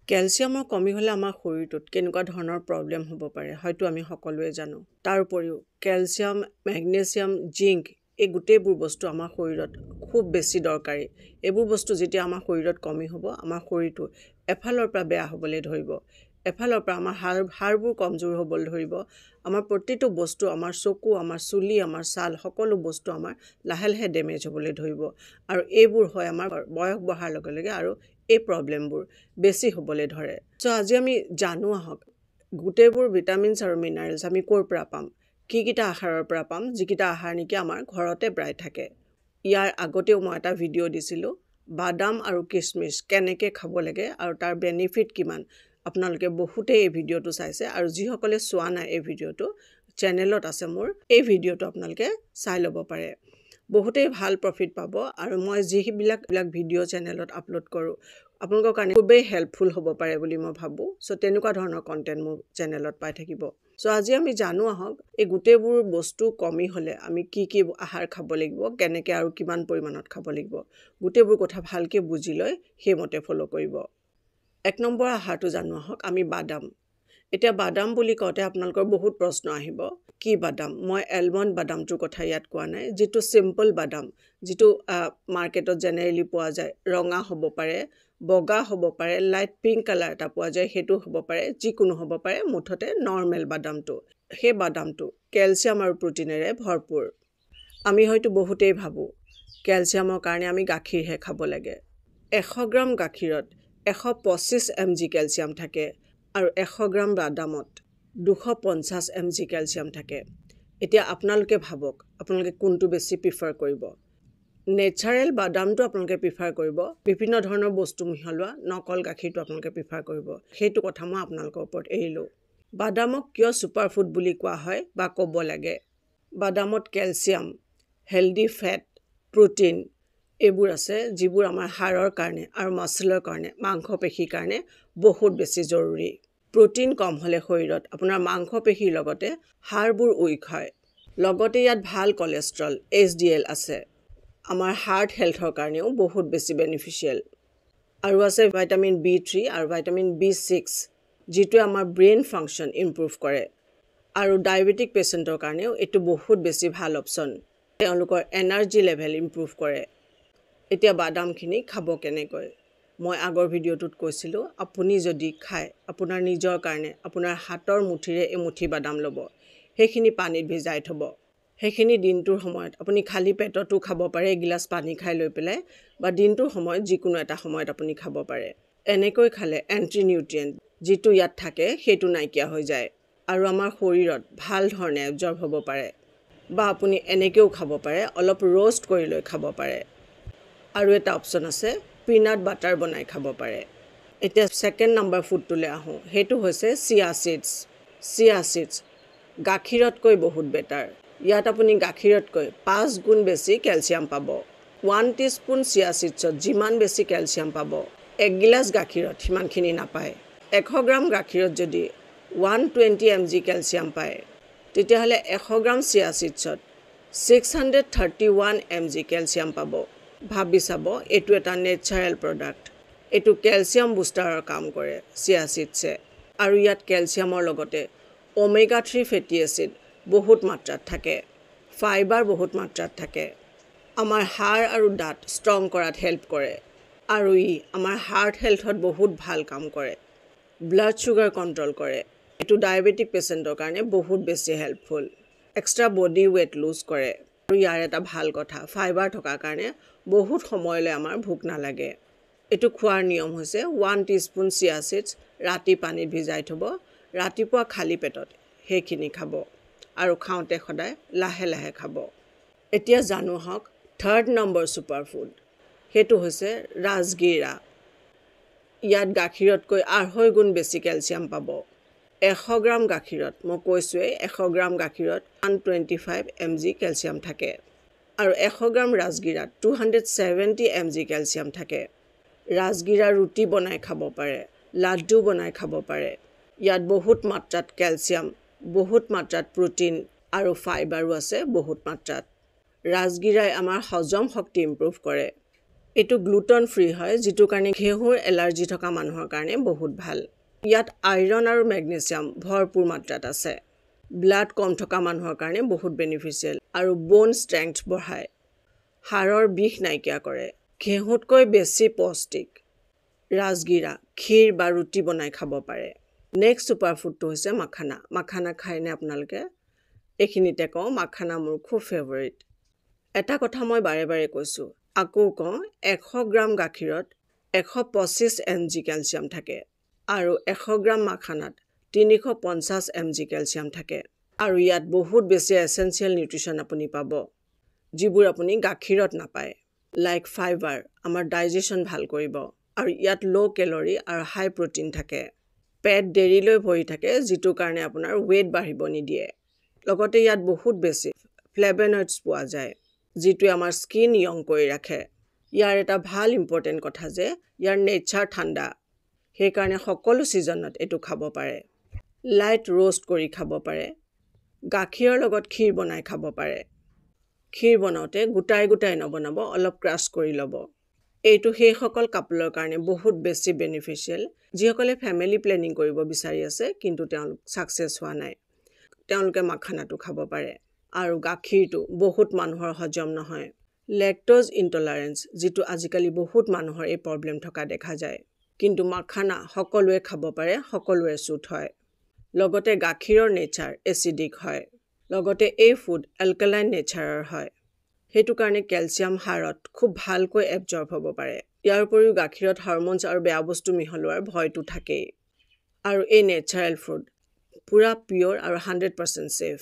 কেলছিয়ামৰ কমি হ'লে আমাৰ শৰীৰটোত কেনেকুৱা ধৰণৰ প্ৰব্লেম হ'ব পাৰে হয়তো আমি সকলোৱে জানো। তাৰ উপৰিও কেলছিয়াম, মেগনেছিয়াম, জিংক এই গোটেইবোৰ বস্তু আমাৰ শৰীৰত খুব বেছি দৰকাৰী। এইবোৰ বস্তু যেতিয়া আমাৰ শৰীৰত কমি হ'ব, আমাৰ শৰীৰটো এফালৰ পৰা বেয়া হ'বলৈ ধৰিব, এফালৰ পৰা আমাৰ হাড়বোৰ কমজোৰ হ'বলৈ ধৰিব। আমাৰ প্ৰতিটো বস্তু, আমাৰ চকু, আমাৰ চুলি, আমাৰ ছাল, সকলো বস্তু আমাৰ লাহে লাহে ডেমেজ হ'বলৈ ধৰিব। আৰু এইবোৰ হয় আমাৰ বয়স বঢ়াৰ লগে লগে আৰু এই প্ৰব্লেমবোৰ বেছি হ'বলৈ ধৰে। আজি আমি জানো আহক গোটেইবোৰ ভিটামিনছ আৰু মিনাৰেলছ আমি ক'ৰ পৰা পাম, কিকেইটা আহাৰৰ পৰা পাম, যিকেইটা আহাৰ নেকি আমাৰ ঘৰতে প্ৰায় থাকে। ইয়াৰ আগতেও মই এটা ভিডিঅ' দিছিলোঁ বাদাম আৰু কিচমিচ কেনেকৈ খাব লাগে আৰু তাৰ বেনিফিট কিমান। আপোনালোকে বহুতেই এই ভিডিঅ'টো চাইছে, আৰু যিসকলে চোৱা নাই এই ভিডিঅ'টো চেনেলত আছে মোৰ, এই ভিডিঅ'টো আপোনালোকে চাই ল'ব পাৰে। বহুতেই ভাল প্ৰফিট পাব, আৰু মই যিবিলাক ভিডিঅ' চেনেলত আপলোড কৰোঁ আপোনালোকৰ কাৰণে খুবেই হেল্পফুল হ'ব পাৰে বুলি মই ভাবোঁ। তেনেকুৱা ধৰণৰ কণ্টেণ্ট মোৰ চেনেলত পাই থাকিব। আজি আমি জানো আহক এই গোটেইবোৰ বস্তু কমি হ'লে আমি কি কি আহাৰ খাব লাগিব, কেনেকৈ আৰু কিমান পৰিমাণত খাব লাগিব, গোটেইবোৰ কথা ভালকৈ বুজি লৈ সেইমতে ফ'ল' কৰিব। 1 নম্বৰ আহাৰটো জানো আহক আমি বাদাম। এতিয়া বাদাম বুলি কওঁতে আপোনালোকৰ বহুত প্ৰশ্ন আহিব, কি বাদাম? মই এলমণ্ড বাদামটোৰ কথা ইয়াত কোৱা নাই, যিটো চিম্পল বাদাম, যিটো মাৰ্কেটত জেনেৰেলি পোৱা যায়। ৰঙা হ'ব পাৰে, বগা হ'ব পাৰে, লাইট পিংক কালাৰ এটা পোৱা যায়, সেইটো হ'ব পাৰে, যিকোনো হ'ব পাৰে, মুঠতে নৰ্মেল বাদামটো। সেই বাদামটো কেলছিয়াম আৰু প্ৰটিনেৰে ভৰপূৰ। আমি হয়তো বহুতেই ভাবোঁ কেলছিয়ামৰ কাৰণে আমি গাখীৰহে খাব লাগে। 100 গ্ৰাম গাখীৰত 125 mg কেলছিয়াম থাকে, আৰু 100 গ্ৰাম বাদামত 250 mg কেলছিয়াম থাকে। এতিয়া আপোনালোকে ভাবক আপোনালোকে কোনটো বেছি প্ৰিফাৰ কৰিব। নেচাৰেল বাদামটো আপোনালোকে প্ৰিফাৰ কৰিব, বিভিন্ন ধৰণৰ বস্তু মিহলোৱা নকল গাখীৰটো আপোনালোকে প্ৰিফাৰ কৰিব। সেইটো কথা মই আপোনালোকৰ ওপৰত এৰিলোঁ। বাদামক কিয় ছুপাৰফুড বুলি কোৱা হয় বা ক'ব লাগে? বাদামত কেলছিয়াম, হেল্ডি ফেট, প্ৰটিন এইবোৰ আছে, যিবোৰ আমাৰ হাড়ৰ কাৰণে আৰু মাছলৰ কাৰণে, মাংসপেশীৰ কাৰণে বহুত বেছি জৰুৰী। প্ৰটিন কম হ'লে শৰীৰত আপোনাৰ মাংসপেশীৰ লগতে হাড়বোৰ উইক হয়। লগতে ইয়াত ভাল কলেষ্ট্ৰল HDL আছে, আমাৰ হাৰ্ট হেল্থৰ কাৰণেও বহুত বেছি বেনিফিচিয়েল। আৰু আছে ভিটামিন B3 আৰু ভিটামিন B6, যিটোৱে আমাৰ ব্ৰেইন ফাংচন ইম্প্ৰুভ কৰে। আৰু ডায়েবেটিক পেচেণ্টৰ কাৰণেও এইটো বহুত বেছি ভাল অপশ্যন, তেওঁলোকৰ এনাৰ্জি লেভেল ইম্প্ৰুভ কৰে। এতিয়া বাদামখিনি খাব কেনেকৈ? মই আগৰ ভিডিঅ'টোত কৈছিলোঁ, আপুনি যদি খায় আপোনাৰ নিজৰ কাৰণে আপোনাৰ হাতৰ মুঠিৰে এমুঠি বাদাম ল'ব, সেইখিনি পানীত ভিজাই থ'ব। সেইখিনি দিনটোৰ সময়ত আপুনি খালী পেটতো খাব পাৰে, এগিলাচ পানী খাই লৈ পেলাই, বা দিনটোৰ সময়ত যিকোনো এটা সময়ত আপুনি খাব পাৰে। এনেকৈ খালে এণ্টি নিউট্ৰিয়েণ্ট যিটো ইয়াত থাকে সেইটো নাইকিয়া হৈ যায়, আৰু আমাৰ শৰীৰত ভাল ধৰণে এবজৰ্ব হ'ব পাৰে। বা আপুনি এনেকৈও খাব পাৰে, অলপ ৰ'ষ্ট কৰি লৈ খাব পাৰে। আৰু এটা অপশ্যন আছে, পিনাট বাটাৰ বনাই খাব পাৰে। এতিয়া 2nd নম্বৰ ফুডটোলৈ আহোঁ, সেইটো হৈছে চিয়া চিডছ। চিয়া চিডছ গাখীৰতকৈ বহুত বেটাৰ। ইয়াত আপুনি গাখীৰতকৈ 5 গুণ বেছি কেলছিয়াম পাব। 1 টিস্পুন চিয়া চিডছত যিমান বেছি কেলছিয়াম পাব, 1 গিলাচ গাখীৰত সিমানখিনি নাপায়। 100 গ্ৰাম গাখীৰত যদি 120 mg কেলছিয়াম পায়, তেতিয়াহ'লে 100 গ্ৰাম চিয়া চিডছত 631 mg কেলছিয়াম পাব। ভাবি চাব, এইটো এটা নেচাৰেল প্ৰডাক্ট। এইটো কেলছিয়াম বুষ্টাৰৰ কাম কৰে চিয়া চিডছে, আৰু ইয়াত কেলছিয়ামৰ লগতে ওমেগা 3 ফেটি এচিড বহুত মাত্ৰাত থাকে, ফাইবাৰ বহুত মাত্ৰাত থাকে। আমাৰ হাড় আৰু দাঁত ষ্ট্ৰং কৰাত হেল্প কৰে, আৰু ই আমাৰ হাৰ্ট হেল্থত বহুত ভাল কাম কৰে। ব্লাড ছুগাৰ কণ্ট্ৰল কৰে। এইটো ডায়েবেটিক পেচেণ্টৰ কাৰণে বহুত বেছি helpful. Extra body weight lose কৰে, আৰু ইয়াৰ এটা ভাল কথা, ফাইবাৰ থকাৰ কাৰণে বহুত সময়লৈ আমাৰ ভোক নালাগে। এইটো খোৱাৰ নিয়ম হৈছে 1 টিস্পুন চিয়া চিডছ ৰাতি পানীত ভিজাই থ'ব, ৰাতিপুৱা খালী পেটত সেইখিনি খাব, আৰু খাওঁতে সদায় লাহে লাহে খাব। এতিয়া জানো হওক 3rd নম্বৰ ছুপাৰফুড, সেইটো হৈছে ৰাজগিৰা। ইয়াত গাখীৰতকৈ 2.5 গুণ বেছি কেলছিয়াম পাব। 100 গ্ৰাম গাখীৰত, মই কৈছোঁৱেই 100 গ্ৰাম গাখীৰত 125 mg কেলছিয়াম থাকে, আৰু 100 গ্ৰাম ৰাজগিৰাত 270 mg কেলছিয়াম থাকে। ৰাজগিৰা ৰুটি বনাই খাব পাৰে, লাড্ডু বনাই খাব পাৰে। ইয়াত বহুত মাত্ৰাত কেলছিয়াম, বহুত মাত্ৰাত প্ৰটিন আৰু ফাইবাৰো আছে বহুত মাত্ৰাত। ৰাজগিৰাই আমাৰ হজম শক্তি ইম্প্ৰুভ কৰে। এইটো গ্লুটেন ফ্ৰী হয় যেটো কাৰণে ঘেঁহুৰ এলাৰ্জি থকা মানুহৰ কাৰণে বহুত ভাল ইয়াত আইৰণ আৰু মেগনেছিয়াম ভৰপূৰ মাত্ৰাত আছে ব্লাড কম থকা মানুহৰ কাৰণে বহুত বেনিফিচিয়েল আৰু বোন ষ্ট্ৰেংথ বঢ়ায় হাড়ৰ বিষ নাইকিয়া কৰে ঘেঁহুতকৈ বেছি পৌষ্টিক ৰাজগীৰা ক্ষীৰ বা ৰুটি বনাই খাব পাৰে নেক্সট সুপাৰ ফুডটো হৈছে মাখানা মাখানা খাইনে আপোনালোকে এইখিনিতে কওঁ মাখানা মোৰ খুব ফেভাৰিট এটা কথা মই বাৰে বাৰে কৈছোঁ আকৌ কওঁ 100 গ্ৰাম গাখীৰত 125 mg কেলচিয়াম থাকে আৰু 100 গ্ৰাম মাখানাত 350 mg কেলচিয়াম থাকে আৰু ইয়াত বহুত বেছি এসেনশিয়াল নিউট্ৰিশন আপুনি পাব যিবোৰ আপুনি গাখীৰত নাপায় লাইক ফাইবাৰ আমাৰ ডাইজেশন ভাল কৰিব আৰু ইয়াত লো কেলৰি আৰু হাই প্ৰটিন থাকে পেট ডেৰিলৈ ভৰি থাকে যেটো কাৰণে আপোনাৰ ওয়েট বাঢ়িব নিদিয়ে লগতে ইয়াত বহুত বেছি ফ্লেভনয়েডছ পোৱা যায় যেটো আমাৰ স্কিন ইয়ং কৰি ৰাখে ইয়াৰ এটা ভাল ইম্পৰ্টেন্ট কথা যে ইয়াৰ নেচাৰ ঠাণ্ডা সেই কাৰণে সকলো সিজনত এটো খাব পাৰে লাইট रोस्ट কৰি খাব পাৰে গাখীৰৰ লগত ক্ষীৰ বনাই খাব পাৰে ক্ষীৰ বনাওতে গুটাই গুটাই নবনাব অলপ ক্ৰাশ কৰি লব এইটো সেই সকল কাপলৰ কাৰণে বহুত বেছি বেনিফিচিয়েল যিসকলে ফ্যামিলি প্ল্যানিং কৰিব বিচাৰি আছে কিন্তু তেওঁলোক সাকসেস হোৱা নাই তেওঁলোকে মাখানাটো খাব পাৰে আৰু গাখীৰটো বহুত মানুহৰ হজম নহয় লেক্টোজ ইনটলাৰেন্স যেটো আজিকালি বহুত মানুহৰ এই প্ৰবলেম থকা দেখা যায় কিন্তু মাখানা সকলোৱে খাব পাৰে সকলোৱে সুট হয় লগতে গাখীৰৰ নেচাৰ এসিডিক হয় লগতে এই ফুড অ্যালকালাইন নেচাৰৰ হয় হেতু কাৰণে ক্যালসিয়াম হাড়ত খুব ভালকৈ এবজৰ্ব হ'ব পাৰে ইয়াৰ উপৰিও গাখীৰত হৰমোনছ আৰু বেয়া বস্তু মিহলোৱাৰ ভয়টো থাকে আৰু এই নেচাৰেল ফুড পুৰা পিওৰ আৰু 100% সেফ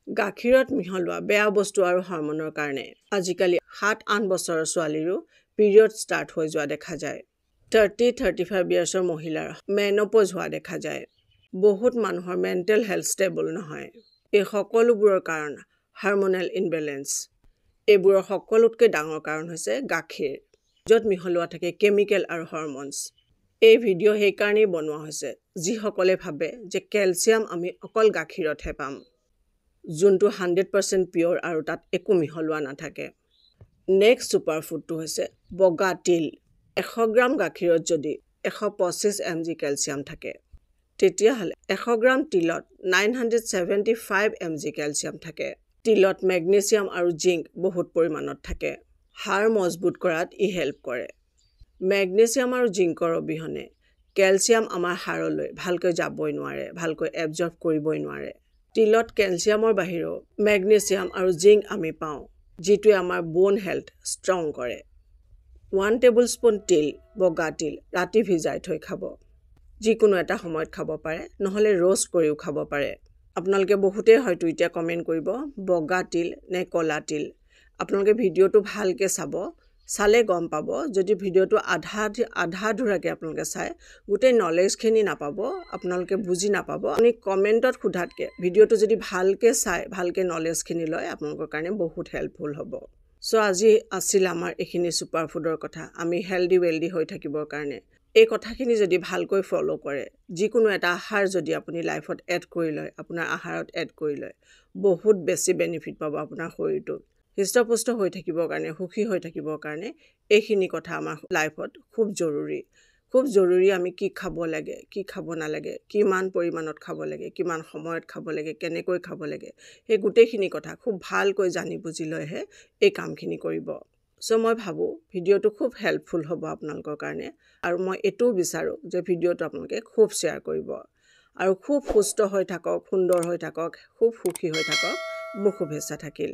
গাখীৰত মিহলোৱা বেয়া বস্তু আৰু হৰমোনৰ কাৰণে আজিকালি 7-8 বছৰৰ ছোৱালীৰো পিৰিয়ড ষ্টাৰ্ট হৈ যোৱা দেখা যায় 30-35 ইয়াৰ্ছৰ মহিলাৰ মেনোপজ হোৱা দেখা যায় বহুত মানুহৰ মেন্টেল হেলথ ষ্টেবল নহয় এই সকলোবোৰৰ কাৰণ হাৰমোনাল ইনবেলেন্স এইবোৰৰ সকলোতকৈ ডাঙৰ কাৰণ হৈছে গাখীৰ য'ত মিহলোৱা থাকে কেমিকেল আৰু হৰমোনছ এই ভিডিও সেই কাৰণেই বনোৱা হৈছে যিসকলে ভাবে যে ক্যালসিয়াম আমি অকল গাখীৰতহে পাম যোনটো 100% পিওৰ আৰু তাত একো মিহলোৱা নাথাকে নেক্সট সুপাৰ ফুডটো হৈছে বগা তিল 100 গ্ৰাম গাখীৰত যদি 125 mg ক্যালসিয়াম থাকে তেতিয়া হলে 100 গ্ৰাম তিলত 975 mg ক্যালসিয়াম থাকে তিলত মেগনেছিয়াম আৰু জিংক বহুত পৰিমাণত থাকে হাড় মজবুত কৰাত ই হেল্প কৰে মেগনেছিয়াম আৰু জিংকৰ অবিহনে ক্যালসিয়াম আমাৰ হাড়লৈ ভালকৈ যাবই নোৱাৰে ভালকৈ এবজৰ্ব কৰিবই নোৱাৰে তিলত ক্যালসিয়ামৰ বাহিৰেও মেগনেছিয়াম আৰু জিংক আমি পাওঁ যেটোৱে আমাৰ বোন হেলথ ষ্ট্ৰং কৰে 1 টেবুলস্পুন তিল বগা তিল ৰাতি ভিজাই থৈ খাব যিকোনো এটা সময়ত খাব পাৰে নহলে रोस्ट কৰিও খাব পাৰে আপোনালোকে বহুতে হয়তো এতিয়া কমেন্ট কৰিব বগা তিল নে কলা তিল আপোনালোকে ভিডিওটো ভালকে চাব চালে গম পাব যদি ভিডিওটো আধা ধুৰাকে আপোনালোকে চাই গুটে নলেজখিনি নাপাব আপোনালোকে বুজি নাপাব আপুনি কমেন্টত খুধাতকে ভিডিওটো যদি ভালকে চাই ভালকে নলেজখিনি লয় আপোনালোকৰ কাৰণে বহুত হেল্পফুল হ'ব সো আজি আছিল আমাৰ এখিনি সুপাৰ ফুডৰ কথা আমি হেলদি ওয়েলদি হৈ থাকিবৰ কাৰণে এই কথাখিনি যদি ভালকৈ ফলো কৰে যিকোনো এটা আহাৰ যদি আপুনি লাইফত এড কৰি লয় আপোনাৰ আহাৰত এড কৰি লয় বহুত বেছি বেনিফিট পাব আপোনাৰ শৰীৰটো হৃষ্টপুষ্ট হৈ থাকিবৰ কাৰণে সুখী হৈ থাকিবৰ কাৰণে এইখিনি কথা আমাৰ লাইফত খুব জৰুৰী আমি কি খাব লাগে কি খাব নালাগে কিমান পৰিমাণত খাব লাগে কিমান সময়ত খাব লাগে কেনেকৈ খাব লাগে এই গুটেখিনি কথা খুব ভালকৈ জানি বুজি লৈহে এই কামখিনি কৰিব সো মই ভাবো ভিডিওটো খুব হেল্পফুল হ'ব আপোনালোকৰ কাৰণে আৰু মই এটো বিচাৰো যে ভিডিওটো আপোনালোকে খুব শেয়াৰ কৰিব আৰু খুব সুস্থ হৈ থাকক সুন্দৰ হৈ থাকক খুব সুখী হৈ থাকক মোৰ শুভেচ্ছা থাকিল